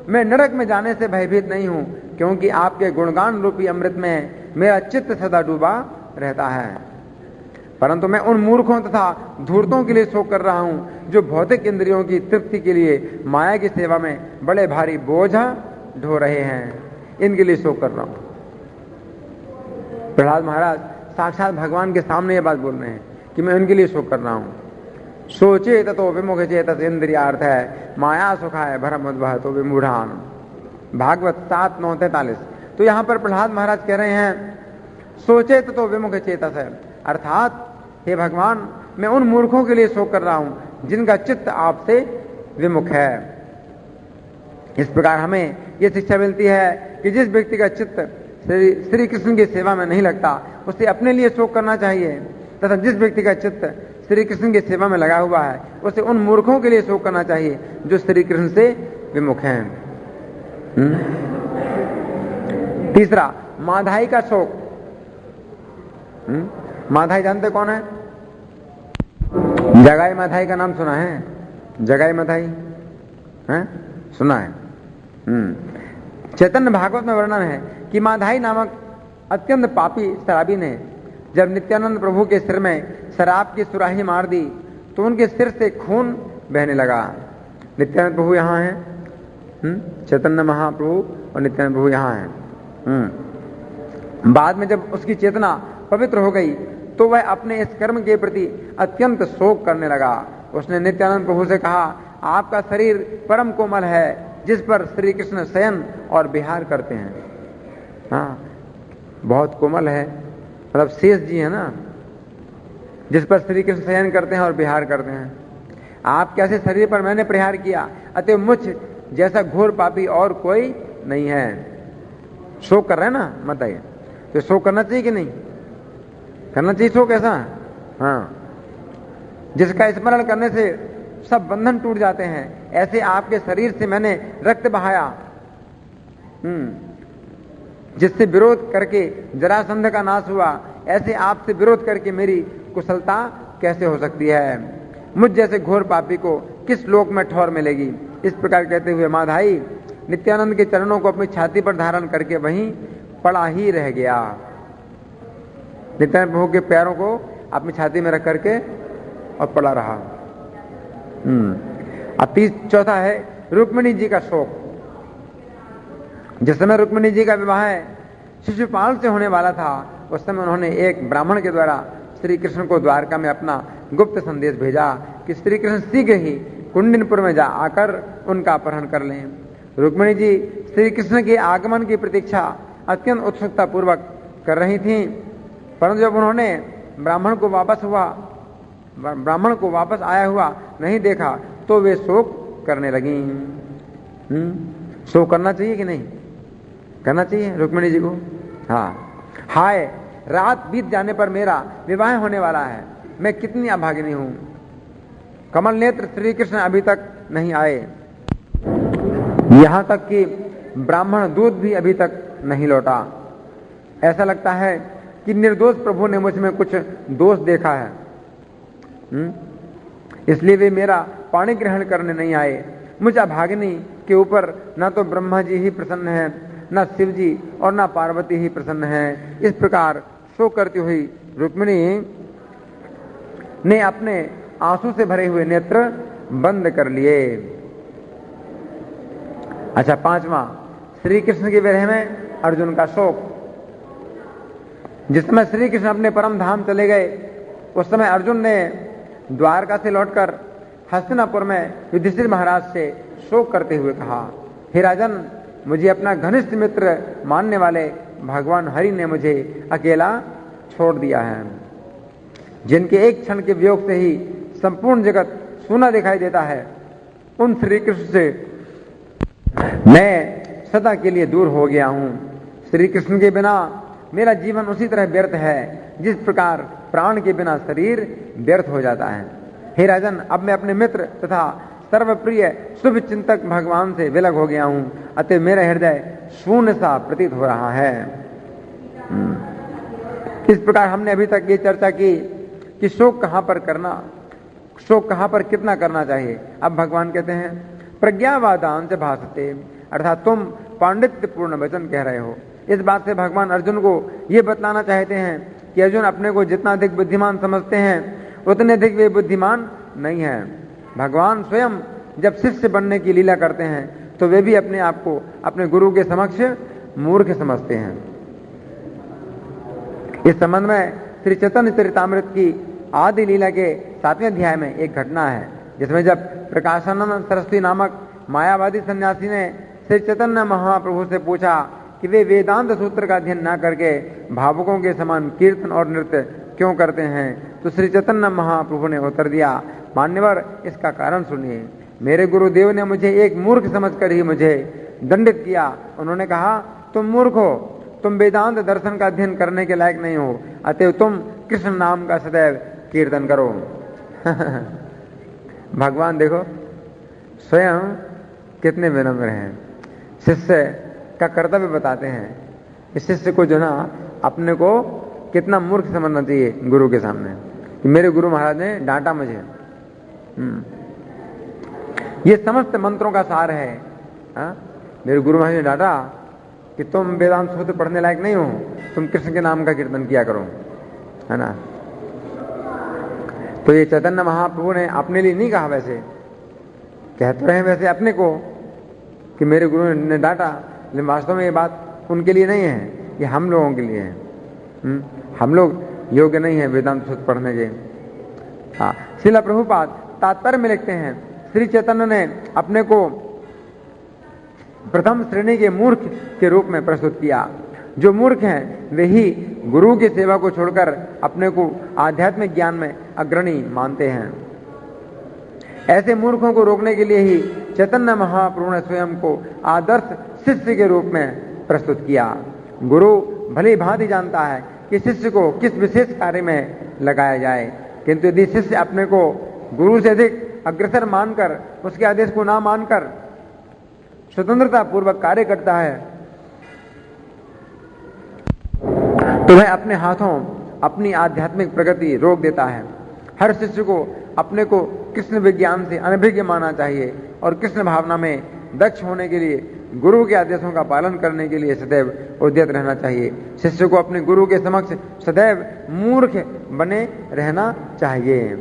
मैं नरक में जाने से भयभीत नहीं हूं, क्योंकि आपके गुणगान रूपी अमृत में मेरा चित्त सदा डूबा रहता है, परंतु मैं उन मूर्खों तथा धूर्तों के लिए शोक कर रहा हूं जो भौतिक इंद्रियों की तृप्ति के लिए माया की सेवा में बड़े भारी बोझ ढो रहे हैं। इनके लिए शोक कर रहा हूं। प्रहलाद महाराज साक्षात भगवान के सामने ये बात बोल रहे हैं कि मैं उनके लिए शोक कर रहा हूं। सोचे तो विमुख चेतस इंद्रियार्थ है, माया सुखाय भरम उद्भव तो विमूढ़ान। भागवत 7:9-43। तो यहां पर प्रहलाद महाराज कह रहे हैं, सोचे तो विमुख चेतस है, अर्थात हे भगवान, मैं उन मूर्खों के लिए शोक कर रहा हूं जिनका चित्त आपसे विमुख है। इस प्रकार हमें यह शिक्षा मिलती है कि जिस व्यक्ति का चित्त श्री कृष्ण की सेवा में नहीं लगता उसे अपने लिए शोक करना चाहिए, तथा जिस व्यक्ति का चित्त श्री कृष्ण की सेवा में लगा हुआ है उसे उन मूर्खों के लिए शोक करना चाहिए जो श्री कृष्ण से विमुख हैं। तीसरा, माधाई का शोक। माधाई जानते कौन है? जगाई माधाई का नाम सुना है? जगाई माधाई है? सुना है। चैतन्य भागवत में वर्णन है कि माधाई नामक अत्यंत पापी शराबी ने जब नित्यानंद प्रभु के सिर में शराब की सुराही मार दी तो उनके सिर से खून बहने लगा। नित्यानंद प्रभु यहाँ हैं, चैतन्य महाप्रभु और नित्यानंद प्रभु यहाँ हैं। बाद में जब उसकी चेतना पवित्र हो गई तो वह अपने इस कर्म के प्रति अत्यंत शोक करने लगा। उसने नित्यानंद प्रभु से कहा, आपका शरीर परम कोमल है जिस पर श्री कृष्ण शयन और विहार करते हैं। हाँ, बहुत कोमल है, मतलब शेष जी है ना, जिस पर श्री कृष्ण शयन करते हैं और विहार करते हैं। आप कैसे शरीर पर मैंने प्रहार किया, अतः मुझ जैसा घोर पापी और कोई नहीं है। शोक कर रहे हैं ना, मत आइए। तो शोक करना चाहिए कि नहीं करना चाहिए? शोक ऐसा, हाँ, जिसका स्मरण करने से सब बंधन टूट जाते हैं। ऐसे आपके शरीर से मैंने रक्त बहाया, जिससे विरोध करके जरासंध का नाश हुआ। ऐसे आपसे विरोध करके मेरी कुशलता कैसे हो सकती है? मुझ जैसे घोर पापी को किस लोक में ठौर मिलेगी? इस प्रकार कहते हुए माधाई नित्यानंद के चरणों को अपनी छाती पर धारण करके वहीं पड़ा ही रह गया। नित्यानंद प्रभु के पैरों को अपनी छाती में रख करके और पड़ा रहा। अब चौथा है रुक्मिणी जी का शोक। जिस समय रुक्मिणी जी का विवाह शिशुपाल से होने वाला था उस समय उन्होंने एक ब्राह्मण के द्वारा श्री कृष्ण को द्वारका में अपना गुप्त संदेश भेजा कि श्री कृष्ण शीघ्र ही कुंडिनपुर में जा आकर उनका अपहरण कर लें। रुक्मिणी जी श्री कृष्ण के आगमन की प्रतीक्षा अत्यंत उत्सुकता पूर्वक कर रही थीं, परंतु जब उन्होंने ब्राह्मण को वापस आया हुआ नहीं देखा तो वे शोक करने लगी। शोक करना चाहिए कि नहीं करना चाहिए रुक्मिणी जी को? हाँ, हाय, रात बीत जाने पर मेरा विवाह होने वाला है, मैं कितनी अभागिनी हूं। कमल नेत्र श्री कृष्ण अभी तक नहीं आए, यहां तक कि ब्राह्मण दूध भी अभी तक नहीं लौटा। ऐसा लगता है कि निर्दोष प्रभु ने मुझ में कुछ दोष देखा है, इसलिए वे मेरा पाणी ग्रहण करने नहीं आए। मुझ अभागिनी के ऊपर न तो ब्रह्मा जी ही प्रसन्न है, न शिव जी और न पार्वती ही प्रसन्न है। इस प्रकार शोक करती हुई रुक्मिणी ने अपने आंसू से भरे हुए नेत्र बंद कर लिए। अच्छा, पांचवा, श्री कृष्ण के विरह में अर्जुन का शोक। जिस समय श्री कृष्ण अपने परम धाम चले गए उस समय अर्जुन ने द्वारका से लौटकर हस्तिनापुर में युधिष्ठिर महाराज से शोक करते हुए कहा, हे राजन, मुझे अपना घनिष्ठ मित्र मानने वाले भगवान हरि ने मुझे अकेला छोड़ दिया है। जिनके एक क्षण के वियोग से ही संपूर्ण जगत सूना दिखाई देता है, उन श्री कृष्ण से मैं सदा के लिए दूर हो गया हूं। श्री कृष्ण के बिना मेरा जीवन उसी तरह व्यर्थ है जिस प्रकार प्राण के बिना शरीर व्यर्थ हो जाता है। हे राजन, अब मैं अपने मित्र तथा सर्वप्रिय शुभ चिंतक भगवान से विलग हो गया हूं, अतः मेरा हृदय शून्य सा प्रतीत हो रहा है। इस प्रकार हमने अभी तक ये चर्चा की कि शोक कहां पर करना, शोक कहां पर कितना करना चाहिए। अब भगवान कहते हैं, प्रज्ञावादान से भाषते, अर्थात तुम पांडित्य पूर्ण वचन कह रहे हो। इस बात से भगवान अर्जुन को यह बतलाना चाहते हैं कि अर्जुन अपने को जितना अधिक बुद्धिमान समझते हैं उतने अधिक वे बुद्धिमान नहीं है। भगवान स्वयं जब शिष्य बनने की लीला करते हैं तो वे भी अपने आप को अपने गुरु के समक्ष मूर्ख समझते हैं। इस संबंध में श्री चैतन्य चरितामृत की आदि लीला के 7वें अध्याय में एक घटना है जिसमें जब प्रकाशानंद सरस्वती नामक मायावादी सन्यासी ने श्री चैतन्य महाप्रभु से पूछा कि वे वेदांत सूत्र का अध्ययन न करके भावुकों के समान कीर्तन और नृत्य क्यों करते हैं? तो श्री चैतन्य महाप्रभु ने उत्तर दिया, मान्यवर इसका कारण सुनिए। मेरे गुरुदेव ने मुझे एक मूर्ख समझकर ही मुझे दंडित किया। उन्होंने कहा, तुम मूर्ख हो, तुम वेदांत दर्शन का अध्ययन करने के लायक नहीं हो, अतएव तुम कृष्ण नाम का सदैव कीर्तन करो। भगवान देखो स्वयं कितने विनम्र हैं, शिष्य का कर्तव्य बताते हैं। इस शिष्य को जो ना अपने को कितना मूर्ख समझना चाहिए गुरु के सामने कि मेरे गुरु महाराज ने डांटा मुझे। ये समस्त मंत्रों का सार है। मेरे गुरु महाराज ने डांटा कि तुम वेदांत सूत्र पढ़ने लायक नहीं हो, तुम कृष्ण के नाम का कीर्तन किया करो, है ना। तो ये चैतन्य महाप्रभु ने अपने लिए नहीं कहा, वैसे कह तो रहे वैसे अपने को कि मेरे गुरु ने डांटा, लेकिन वास्तव में ये बात उनके लिए नहीं है, ये हम लोगों के लिए है। हम लोग योग्य नहीं है वेदांत सूत्र पढ़ने के। हाँ, श्रील प्रभुपाद तात्पर्य में लिखते हैं, श्री चैतन्य ने अपने को प्रथम श्रेणी के मूर्ख के रूप में प्रस्तुत किया। जो मूर्ख हैं वे ही गुरु की सेवा को छोड़कर अपने को आध्यात्मिक ज्ञान में अग्रणी मानते हैं। ऐसे मूर्खों को रोकने के लिए ही चैतन्य महाप्रभु ने स्वयं को आदर्श शिष्य के रूप में प्रस्तुत किया। गुरु भली भांति जानता है कि शिष्य को किस विशेष कार्य में लगाया जाए, किंतु यदि शिष्य अपने को गुरु से अधिक अग्रसर मानकर उसके आदेश को ना मानकर स्वतंत्रता पूर्वक कार्य करता है, तो वह अपने हाथों अपनी आध्यात्मिक प्रगति रोक देता है। हर शिष्य को अपने को कृष्ण विज्ञान से अनभिज्ञ मानना चाहिए और कृष्ण भावना में दक्ष होने के लिए गुरु के आदेशों का पालन करने के लिए सदैव उद्यत रहना चाहिए। शिष्य को अपने गुरु के समक्ष सदैव मूर्ख बने रहना चाहिए।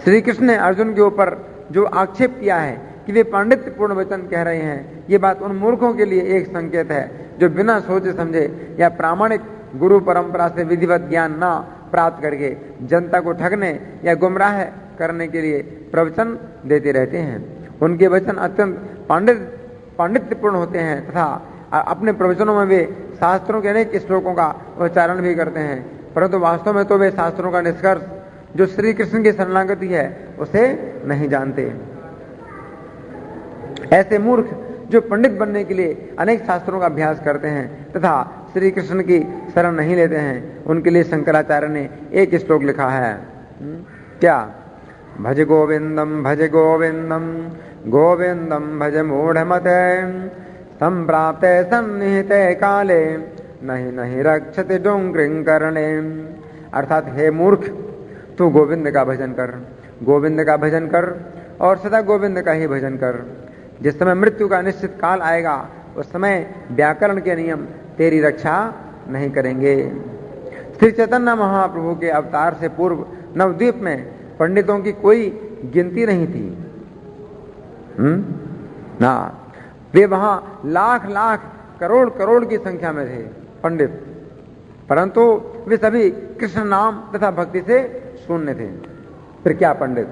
श्री कृष्ण ने अर्जुन के ऊपर जो आक्षेप किया है कि वे पांडित्यपूर्ण वचन कह रहे हैं, ये बात उन मूर्खों के लिए एक संकेत है जो बिना सोचे समझे या प्रामाणिक गुरु परंपरा से विधिवत ज्ञान ना प्राप्त करके जनता को ठगने या गुमराह करने के लिए प्रवचन देते रहते हैं। उनके वचन अत्यंत पांडित्यपूर्ण होते हैं तथा अपने प्रवचनों में वे शास्त्रों के अनेक श्लोकों का उच्चारण भी करते हैं, परंतु वास्तव में तो वे शास्त्रों का निष्कर्ष जो श्री कृष्ण की शरणागति है उसे नहीं जानते। ऐसे मूर्ख जो पंडित बनने के लिए अनेक शास्त्रों का अभ्यास करते हैं तथा श्री कृष्ण की शरण नहीं लेते हैं, उनके लिए शंकराचार्य ने एक श्लोक लिखा है। क्या? भज गोविंदम गोविंदम भज मूढ़मते संप्राप्ते सन्निहिते काले नहीं नहीं रक्षति डोंग्रिं करणे। अर्थात हे मूर्ख, तू गोविंद का भजन कर, गोविंद का भजन कर और सदा गोविंद का ही भजन कर। जिस समय मृत्यु का निश्चित काल आएगा उस समय व्याकरण के नियम तेरी रक्षा नहीं करेंगे। श्री चैतन्य महाप्रभु के अवतार से पूर्व नवद्वीप में पंडितों की कोई गिनती नहीं थी। ना, वे वहां लाख लाख करोड़ करोड़ की संख्या में थे पंडित, परंतु वे सभी कृष्ण नाम तथा भक्ति से शून्य थे। फिर क्या पंडित?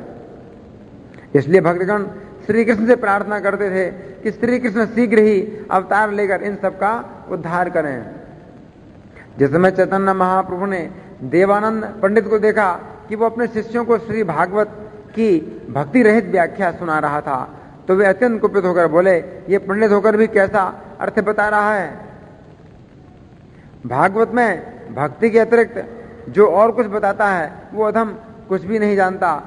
इसलिए भक्तगण श्री कृष्ण से प्रार्थना करते थे कि श्री कृष्ण शीघ्र ही अवतार लेकर इन सब का उद्धार करें। जिस समय चैतन्य महाप्रभु ने देवानंद पंडित को देखा कि वो अपने शिष्यों को श्री भागवत की भक्ति रहित व्याख्या सुना रहा था, तो वे अत्यंत कुपित होकर बोले, ये पंडित होकर भी कैसा अर्थ बता रहा है? भागवत में भक्ति के अतिरिक्त जो और कुछ बताता है वो अधम कुछ भी नहीं जानता।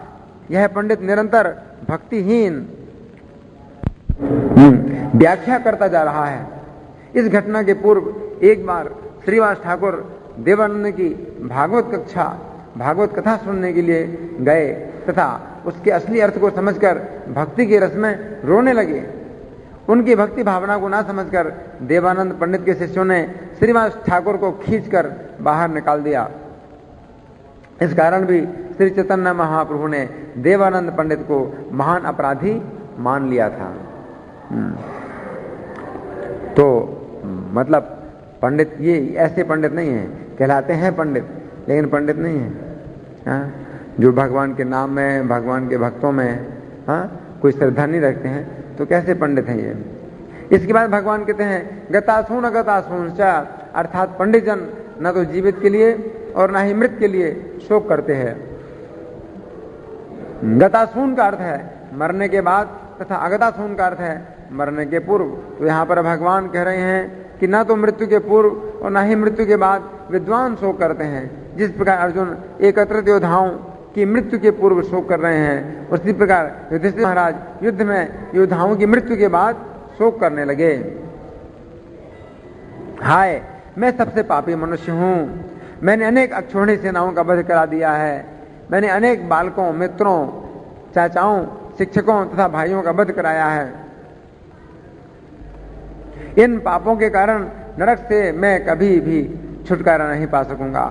यह पंडित निरंतर भक्तिहीन व्याख्या करता जा रहा है। इस घटना के पूर्व एक बार श्रीवास ठाकुर देवानंद की भागवत कथा सुनने के लिए गए तथा उसके असली अर्थ को समझकर भक्ति के रस में रोने लगे। उनकी भक्ति भावना को ना समझकर देवानंद पंडित के शिष्यों ने श्रीवास ठाकुर को खींचकर बाहर निकाल दिया। इस कारण भी श्री चैतन्य महाप्रभु ने देवानंद पंडित को महान अपराधी मान लिया था। तो मतलब पंडित ये ऐसे पंडित नहीं है, कहलाते हैं पंडित लेकिन पंडित नहीं है। जो भगवान के नाम में, भगवान के भक्तों में कोई श्रद्धा नहीं रखते हैं तो कैसे पंडित हैं ये? इसके बाद भगवान कहते हैं गतासून च, अर्थात पंडित जन न तो जीवित के लिए और ना ही मृत के लिए शोक करते हैं। गतासून का अर्थ है मरने के बाद तथा अगतासून का अर्थ है मरने के पूर्व। तो यहाँ पर भगवान कह रहे हैं कि ना तो मृत्यु के पूर्व और ना ही मृत्यु के बाद विद्वान शोक करते हैं। जिस प्रकार अर्जुन एकत्रित योद्धाओं की मृत्यु के पूर्व शोक कर रहे हैं, उसी प्रकार युधिष्ठिर महाराज युद्ध में योद्धाओं की मृत्यु के बाद शोक करने लगे। हाय, मैं सबसे पापी मनुष्य हूं। मैंने अनेक अक्षोहिणी सेनाओं का वध करा दिया है। मैंने अनेक बालकों, मित्रों, चाचाओं, शिक्षकों तथा भाइयों का वध कराया है। इन पापों के कारण नरक से मैं कभी भी छुटकारा नहीं पा सकूंगा।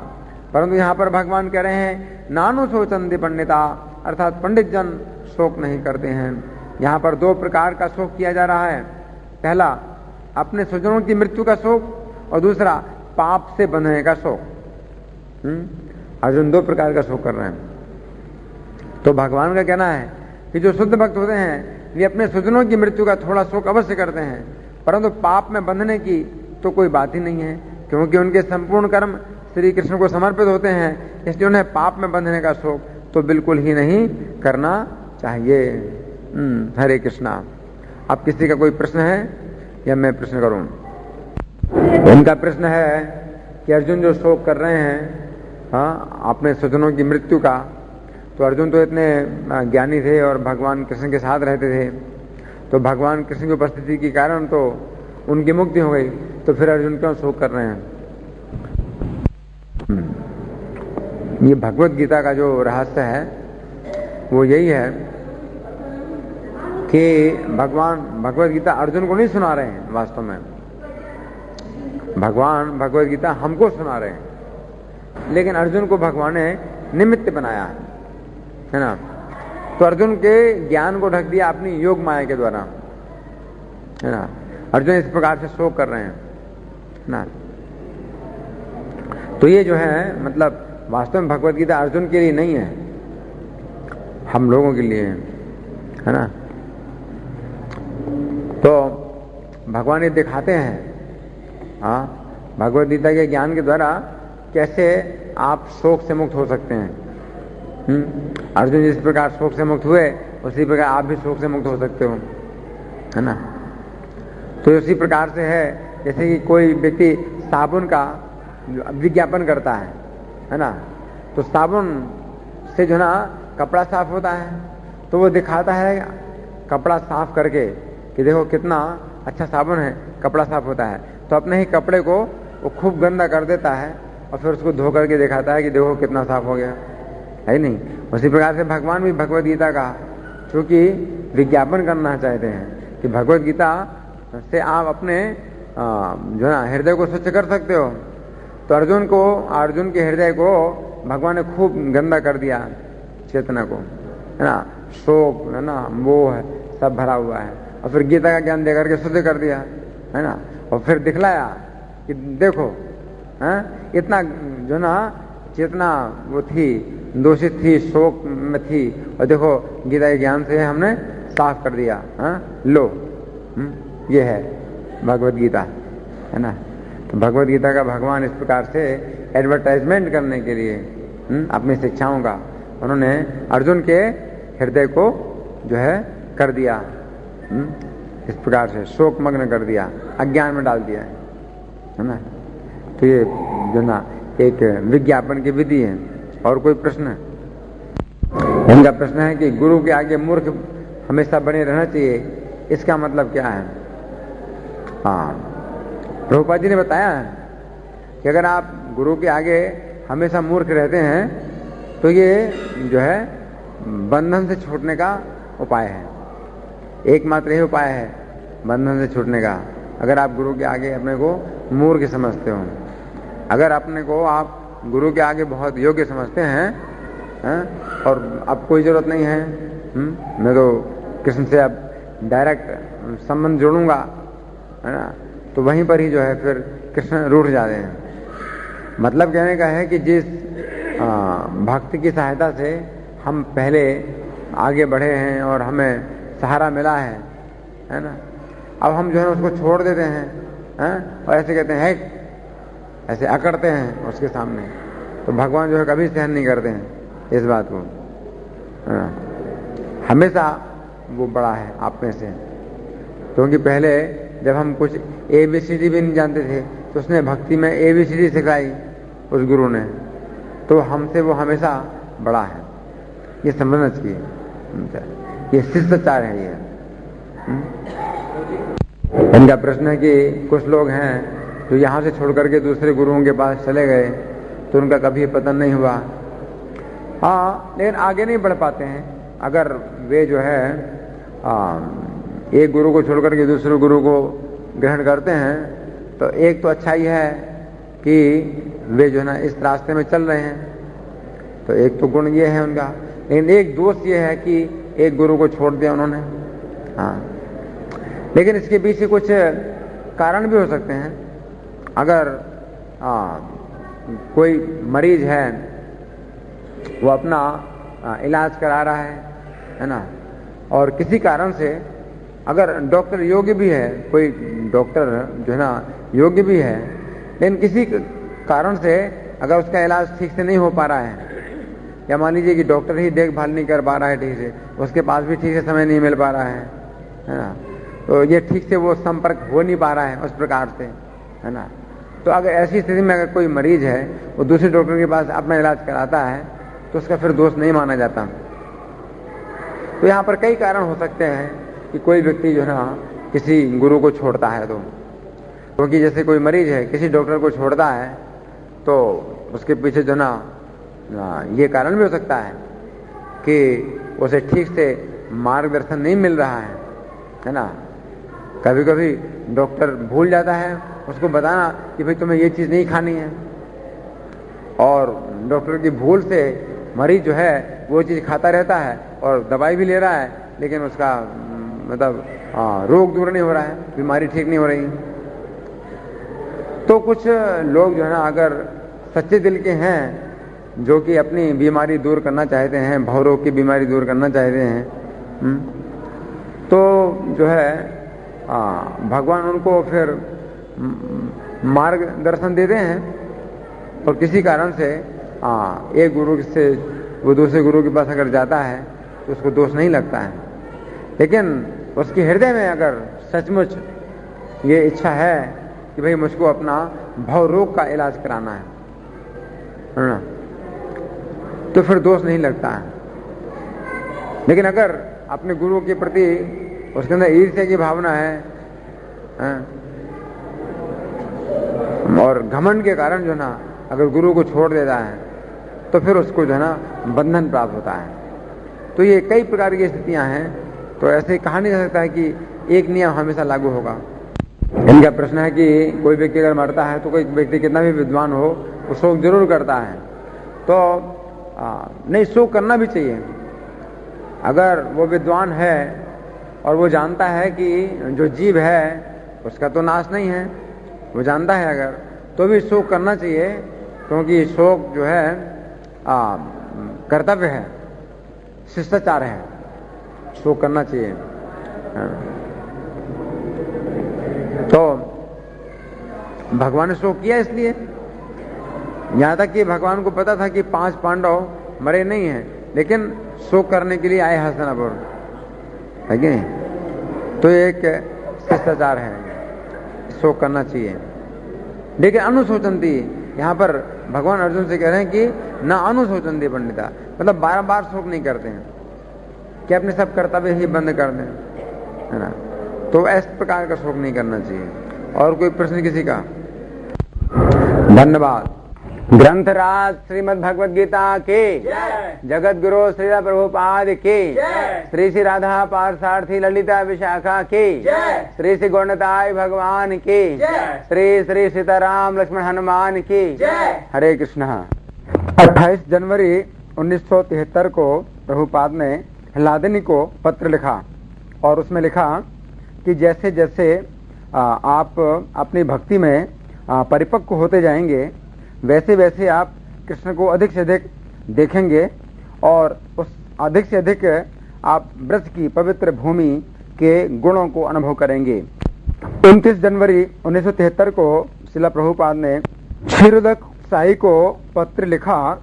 परंतु यहाँ पर भगवान कह रहे हैं नानु शोचन्ति पंडिता, अर्थात पंडित जन शोक नहीं करते हैं। यहाँ पर दो प्रकार का शोक किया जा रहा है। पहला अपने स्वजनों की मृत्यु का शोक और दूसरा पाप से बंधने का शोक। अर्जुन दो प्रकार का शोक कर रहे हैं। तो भगवान का कहना है कि जो शुद्ध भक्त होते हैं वे अपने स्वजनों की मृत्यु का थोड़ा शोक अवश्य करते हैं, परंतु पाप में बंधने की तो कोई बात ही नहीं है, क्योंकि उनके संपूर्ण कर्म श्री कृष्ण को समर्पित होते हैं। इसलिए उन्हें पाप में बंधने का शोक तो बिल्कुल ही नहीं करना चाहिए। हरे कृष्णा। अब किसी का कोई प्रश्न है या मैं प्रश्न करूं? उनका प्रश्न है कि अर्जुन जो शोक कर रहे हैं अपने स्वजनों की मृत्यु का, तो अर्जुन तो इतने ज्ञानी थे और भगवान कृष्ण के साथ रहते थे, तो भगवान कृष्ण की उपस्थिति के कारण तो उनकी मुक्ति हो गई, तो फिर अर्जुन क्यों शोक कर रहे हैं? ये भगवत गीता का जो रहस्य है वो यही है कि भगवान भगवत गीता अर्जुन को नहीं सुना रहे हैं। वास्तव में भगवान भगवत गीता हमको सुना रहे हैं, लेकिन अर्जुन को भगवान ने निमित्त बनाया है ना। तो अर्जुन के ज्ञान को ढक दिया अपनी योग माया के द्वारा, है ना। अर्जुन इस प्रकार से शोक कर रहे हैं ना। तो ये जो है मतलब वास्तव में भगवत गीता अर्जुन के लिए नहीं है, हम लोगों के लिए है ना। तो भगवान ये दिखाते हैं भगवत गीता के ज्ञान के द्वारा कैसे आप शोक से मुक्त हो सकते हैं। अर्जुन जिस प्रकार शोक से मुक्त हुए उसी प्रकार आप भी शोक से मुक्त हो सकते हो, है ना। तो उसी प्रकार से है जैसे कि कोई व्यक्ति साबुन का विज्ञापन करता है ना। तो साबुन से जो ना कपड़ा साफ होता है, तो वो दिखाता है कपड़ा साफ करके कि देखो कितना अच्छा साबुन है, कपड़ा साफ होता है। तो अपने ही कपड़े को वो खूब गंदा कर देता है और फिर उसको धो करके दिखाता है कि देखो कितना साफ हो गया, है नहीं। उसी प्रकार से भगवान भी भगवत गीता का चूंकि विज्ञापन करना चाहते हैं कि भगवत गीता से आप अपने जो ना हृदय को स्वच्छ कर सकते हो। तो अर्जुन के हृदय को भगवान ने खूब गंदा कर दिया, चेतना को, है ना। शोक, है ना, मोह सब भरा हुआ है, और फिर गीता का ज्ञान देकर के शुद्ध कर दिया, है ना। और फिर दिखलाया कि देखो इतना जो ना चेतना वो थी, दोषित थी, शोक में थी, और देखो गीता के ज्ञान से हमने साफ कर दिया। लो ये है भगवत गीता, है ना। तो भगवत गीता का भगवान इस प्रकार से एडवर्टाइजमेंट करने के लिए अपनी शिक्षाओं का उन्होंने अर्जुन के हृदय को जो है कर दिया, इस प्रकार से शोक मग्न कर दिया, अज्ञान में डाल दिया, है ना। तो ये जो ना एक विज्ञापन की विधि है। और कोई प्रश्न? इनका प्रश्न है कि गुरु के आगे मूर्ख हमेशा बने रहना चाहिए, इसका मतलब क्या है? प्रभुपाद जी ने बताया कि अगर आप गुरु के आगे हमेशा मूर्ख रहते हैं तो ये जो है बंधन से छूटने का उपाय है। एकमात्र यही उपाय है बंधन से छूटने का। अगर आप गुरु के आगे अपने को मूर्ख समझते हो, अगर अपने को आप गुरु के आगे बहुत योग्य समझते हैं और अब कोई जरूरत नहीं है, मैं तो कृष्ण से अब डायरेक्ट संबंध जोड़ूंगा, है ना, तो वहीं पर ही जो है फिर कृष्ण रूठ जाते हैं। मतलब कहने का है कि जिस भक्ति की सहायता से हम पहले आगे बढ़े हैं और हमें सहारा मिला है ना, अब हम जो है उसको छोड़ देते हैं और ऐसे कहते हैं, ऐसे अकड़ते हैं उसके सामने, तो भगवान जो है कभी सहन नहीं करते हैं इस बात को। हमेशा वो बड़ा है आप में से, क्योंकि पहले जब हम कुछ ABCD भी नहीं जानते थे तो उसने भक्ति में ABCD सिखाई उस गुरु ने, तो हमसे वो हमेशा बड़ा है, ये समझना चाहिए। ये शिष्टाचार है। ये इनका प्रश्न है कि कुछ लोग हैं जो यहाँ से छोड़ करके दूसरे गुरुओं के पास चले गए तो उनका कभी पतन नहीं हुआ। हाँ, लेकिन आगे नहीं बढ़ पाते हैं। अगर वे जो है एक गुरु को छोड़ करके दूसरे गुरु को ग्रहण करते हैं तो एक तो अच्छा ही है कि वे जो है ना इस रास्ते में चल रहे हैं, तो एक तो गुण ये है उनका। लेकिन एक दोष ये है कि एक गुरु को छोड़ दिया उन्होंने। हाँ, लेकिन इसके पीछे कुछ कारण भी हो सकते हैं। अगर कोई मरीज है, वो अपना इलाज करा रहा है ना, और किसी कारण से अगर डॉक्टर योग्य भी है, कोई डॉक्टर जो है ना योग्य भी है, लेकिन किसी कारण से अगर उसका इलाज ठीक से नहीं हो पा रहा है, या मान लीजिए कि डॉक्टर ही देखभाल नहीं कर पा रहा है ठीक से, उसके पास भी ठीक से समय नहीं मिल पा रहा है ना, तो ये ठीक से वो संपर्क हो नहीं पा रहा है उस प्रकार से, है ना। तो अगर ऐसी स्थिति में अगर कोई मरीज है वो दूसरे डॉक्टर के पास अपना इलाज कराता है तो उसका फिर दोष नहीं माना जाता। तो यहाँ पर कई कारण हो सकते हैं कि कोई व्यक्ति जो है ना किसी गुरु को छोड़ता है, तो क्योंकि जैसे कोई मरीज है किसी डॉक्टर को छोड़ता है तो उसके पीछे जो ना ये कारण भी हो सकता है कि उसे ठीक से मार्गदर्शन नहीं मिल रहा है ना। कभी कभी डॉक्टर भूल जाता है उसको बताना कि भाई तुम्हें ये चीज़ नहीं खानी है, और डॉक्टर की भूल से मरीज जो है वो चीज़ खाता रहता है और दवाई भी ले रहा है, लेकिन उसका मतलब रोग दूर नहीं हो रहा है, बीमारी ठीक नहीं हो रही। तो कुछ लोग जो है ना अगर सच्चे दिल के हैं, जो कि अपनी बीमारी दूर करना चाहते हैं, भवरोग की बीमारी दूर करना चाहते हैं, तो जो है भगवान उनको फिर मार्गदर्शन देते हैं, और किसी कारण से एक गुरु से वो दूसरे गुरु के पास अगर जाता है तो उसको दोष नहीं लगता है। लेकिन उसके हृदय में अगर सचमुच ये इच्छा है कि भाई मुझको अपना भवरोग का इलाज कराना है ना, तो फिर दोष नहीं लगता है। लेकिन अगर अपने गुरु के प्रति उसके अंदर ईर्ष्या की भावना है और घमंड के कारण जो ना अगर गुरु को छोड़ देता है तो फिर उसको जो है ना बंधन प्राप्त होता है। तो ये कई प्रकार की स्थितियां हैं, तो ऐसे कहा नहीं जा सकता है कि एक नियम हमेशा लागू होगा। इनका प्रश्न है कि कोई व्यक्ति अगर मरता है तो कोई व्यक्ति कितना भी विद्वान हो वो शोक जरूर करता है, तो नहीं, शोक करना भी चाहिए। अगर वो विद्वान है और वो जानता है कि जो जीव है उसका तो नाश नहीं है, वो जानता है अगर, तो भी शोक करना चाहिए, क्योंकि शोक जो है कर्तव्य है, शिष्टाचार है, शोक करना चाहिए। तो भगवान ने शोक किया इसलिए, यहां तक कि भगवान को पता था कि 5 पांडव मरे नहीं हैं, लेकिन शोक करने के लिए आए हस्तिनापुर, है कि नहीं। तो एक शिष्टाचार है, शोक करना चाहिए। लेकिन अनुशोचंती, यहाँ पर भगवान अर्जुन से कह रहे हैं कि ना अनुशोचंती पंडिता, मतलब बार-बार शोक नहीं करते हैं कि अपने सब कर्तव्य ही बंद कर दें, है ना। तो इस प्रकार का शोक नहीं करना चाहिए। और कोई प्रश्न किसी का? धन्यवाद। ग्रंथराज श्रीमद् भगवद गीता के, जगत गुरु श्री प्रभुपाद के, श्री श्री राधा पार्थसारथी ललिता विशाखा के, श्री श्री गौणताय भगवान के, श्री श्री सीताराम लक्ष्मण हनुमान की। हरे कृष्ण। 28 जनवरी 1973 को प्रभुपाद ने हलादनी को पत्र लिखा, और उसमें लिखा कि जैसे जैसे आप अपनी भक्ति में परिपक्व होते जाएंगे, वैसे वैसे आप कृष्ण को अधिक से अधिक देखेंगे, और उस अधिक से अधिक आप ब्रज की पवित्र भूमि के गुणों को अनुभव करेंगे। 29 जनवरी 1973 को श्रील प्रभुपाद ने क्षीरोदक साई को पत्र लिखा,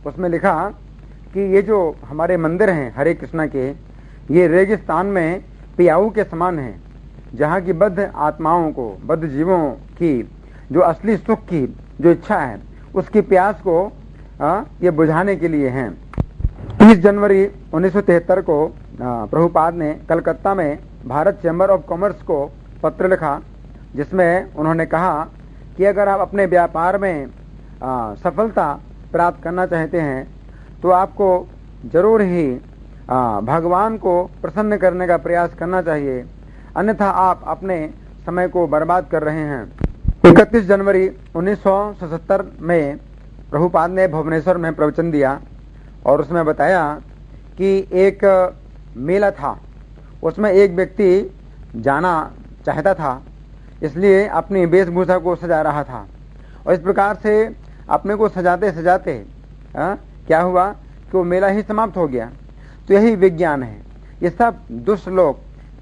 उसमें लिखा कि ये जो हमारे मंदिर हैं हरे कृष्णा के, ये रेगिस्तान में पियाऊ के समान हैं, जहाँ की बद्ध आत्माओं को, बद्ध जीवों की जो असली सुख की जो इच्छा है, उसकी प्यास को ये बुझाने के लिए हैं। 30 जनवरी 1973 को प्रभुपाद ने कलकत्ता में भारत चैम्बर ऑफ कॉमर्स को पत्र लिखा, जिसमें उन्होंने कहा कि अगर आप अपने व्यापार में सफलता प्राप्त करना चाहते हैं तो आपको जरूर ही भगवान को प्रसन्न करने का प्रयास करना चाहिए, अन्यथा आप अपने समय को बर्बाद कर रहे हैं। 31 जनवरी 1977 में प्रभुपाद ने भुवनेश्वर में प्रवचन दिया और उसमें बताया कि एक मेला था, उसमें एक व्यक्ति जाना चाहता था, इसलिए अपनी वेशभूषा को सजा रहा था और इस प्रकार से अपने को सजाते सजाते क्या हुआ कि वो मेला ही समाप्त हो गया। तो यही विज्ञान है। ये सब दुष्ट लोग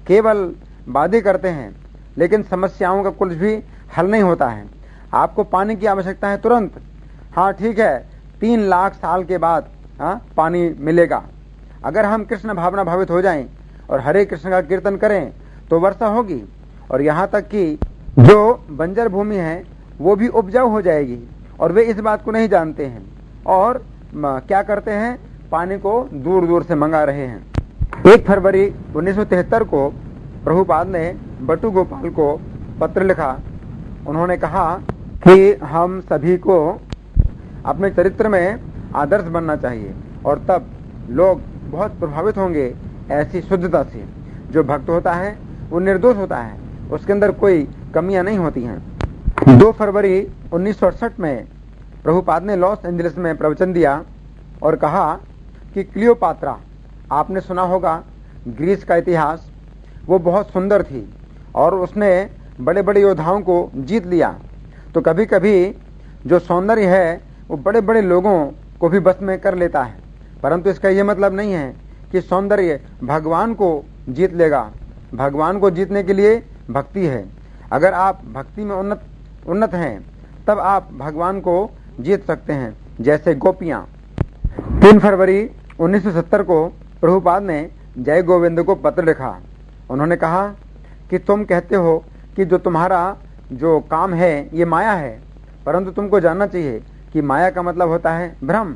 केवल वादे करते हैं, लेकिन समस्याओं का कुछ भी हल नहीं होता है। आपको पानी की आवश्यकता है तुरंत, हाँ ठीक है, 3 लाख साल के बाद पानी मिलेगा। अगर हम कृष्ण भावना भावित हो जाएं और हरे कृष्ण का कीर्तन करें तो वर्षा होगी, और यहाँ तक कि जो बंजर भूमि है वो भी उपजाऊ हो जाएगी, और वे इस बात को नहीं जानते हैं और क्या करते हैं, पानी को दूर दूर से मंगा रहे हैं। 1 फरवरी 1973 को प्रभुपाद ने बटू गोपाल को पत्र लिखा। उन्होंने कहा कि हम सभी को अपने चरित्र में आदर्श बनना चाहिए और तब लोग बहुत प्रभावित होंगे ऐसी शुद्धता से। जो भक्त होता है वो निर्दोष होता है, उसके अंदर कोई कमियां नहीं होती हैं। 2 फरवरी 1968 में प्रभुपाद ने लॉस एंजलिस में प्रवचन दिया और कहा कि क्लियोपात्रा, आपने सुना होगा ग्रीस का इतिहास, वो बहुत सुंदर थी और उसने बड़े बड़े योद्धाओं को जीत लिया। तो कभी कभी जो सौंदर्य है वो बड़े बड़े लोगों को भी बस में कर लेता है, परंतु इसका ये मतलब नहीं है कि सौंदर्य भगवान को जीत लेगा। भगवान को जीतने के लिए भक्ति है। अगर आप भक्ति में उन्नत हैं तब आप भगवान को जीत सकते हैं, जैसे गोपियां। 3 फरवरी 1970 को प्रभुपाद ने जय गोविंद को पत्र लिखा। उन्होंने कहा कि तुम कहते हो कि जो तुम्हारा जो काम है ये माया है, परंतु तुमको जानना चाहिए कि माया का मतलब होता है भ्रम।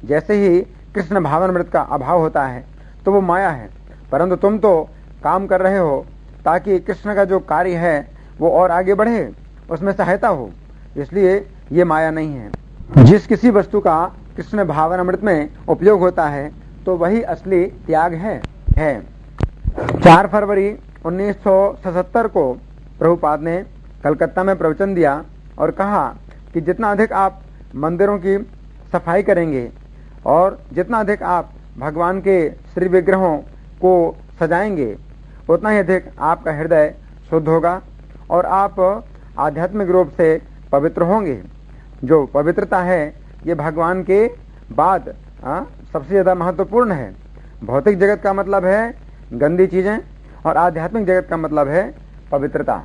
जैसे ही कृष्ण भावनामृत का अभाव होता है तो वो माया है, परंतु तुम तो काम कर रहे हो ताकि कृष्ण का जो कार्य है वो और आगे बढ़े, उसमें सहायता हो, इसलिए ये माया नहीं है। जिस किसी वस्तु का कृष्ण भावनामृत में उपयोग होता है तो वही असली त्याग है। 4 फरवरी 1977 को प्रभुपाद ने कलकत्ता में प्रवचन दिया और कहा कि जितना अधिक आप मंदिरों की सफाई करेंगे और जितना अधिक आप भगवान के श्री विग्रहों को सजाएंगे, उतना ही अधिक आपका हृदय शुद्ध होगा और आप आध्यात्मिक रूप से पवित्र होंगे। जो पवित्रता है ये भगवान के बाद सबसे ज़्यादा महत्वपूर्ण है। भौतिक जगत का मतलब है गंदी चीज़ें और आध्यात्मिक जगत का मतलब है पवित्रता।